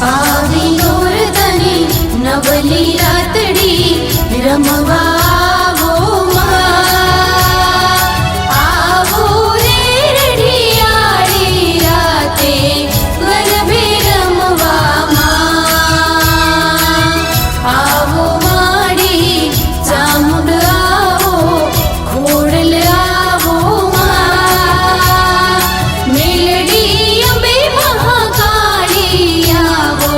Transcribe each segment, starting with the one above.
આવી નોરધની નવલી રાતડી રમવા આવો માં. આવો રે રઢિયાળી રાતે ગરબે રમવા માં. આવો માડી ચામુંડ આવો ખોડલ આવો માં. મેલડી અંબે મહાકાળી આવો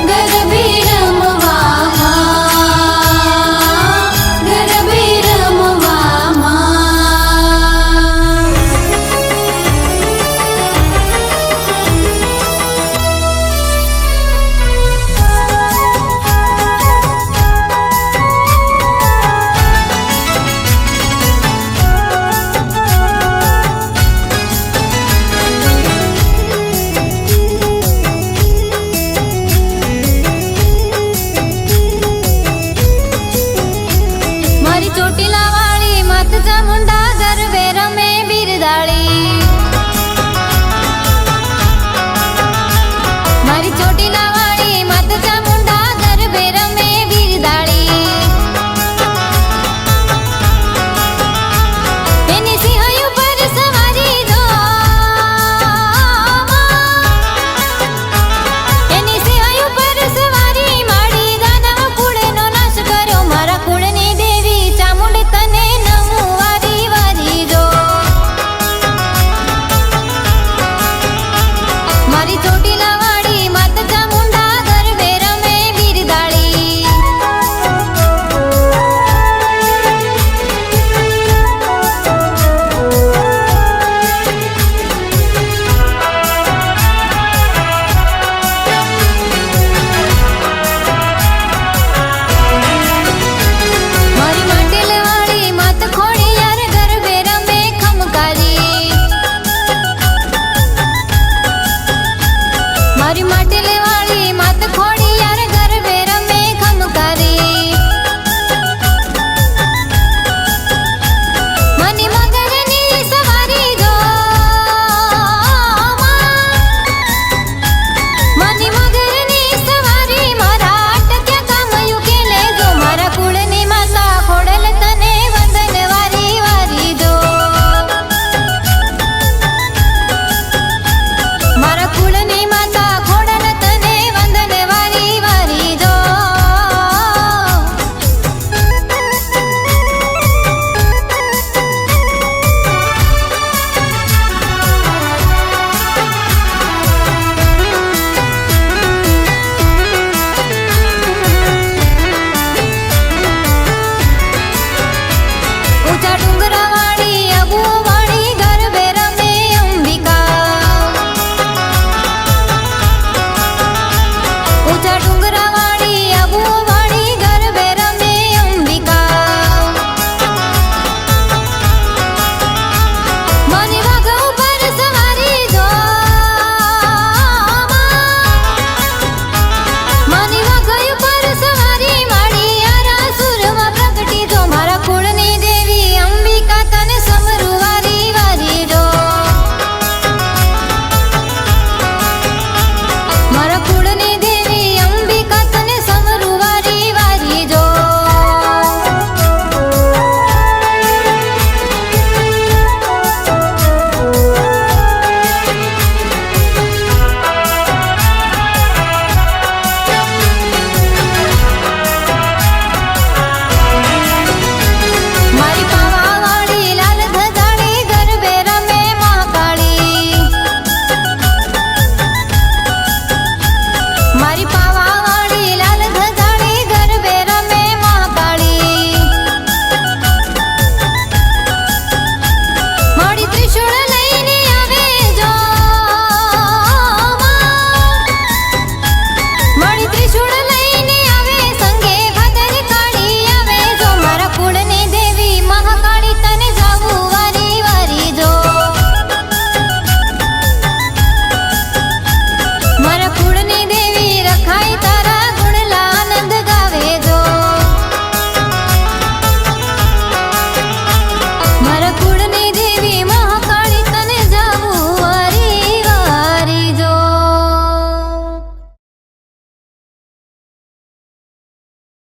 ગરબે રમવા માં. ગરબે રમવા માં. મારી ચોટીલા વાળી માત ચામુંડા ગરબે રમે બિરદાળી. મારી ચોટીલા વાળી માત ચામુંડા ગરબે રમે બિરદાળી. એની સિંહણ ઉપર સવારી જો એની સિંહણ ઉપર સવારી માડી દાનવ કુળનો નાશ કર્યો. મારા કુળની દેવી ચામુંડ તને નમું વારી વારી જો. મારી ચોટીલા વાળી માત ચામુંડા ગરબે રમે બિરદાળી. મારી માટેલ વાળી માત ખોડિયાર ગરબે રમે ખમકારી. મારી માટેલ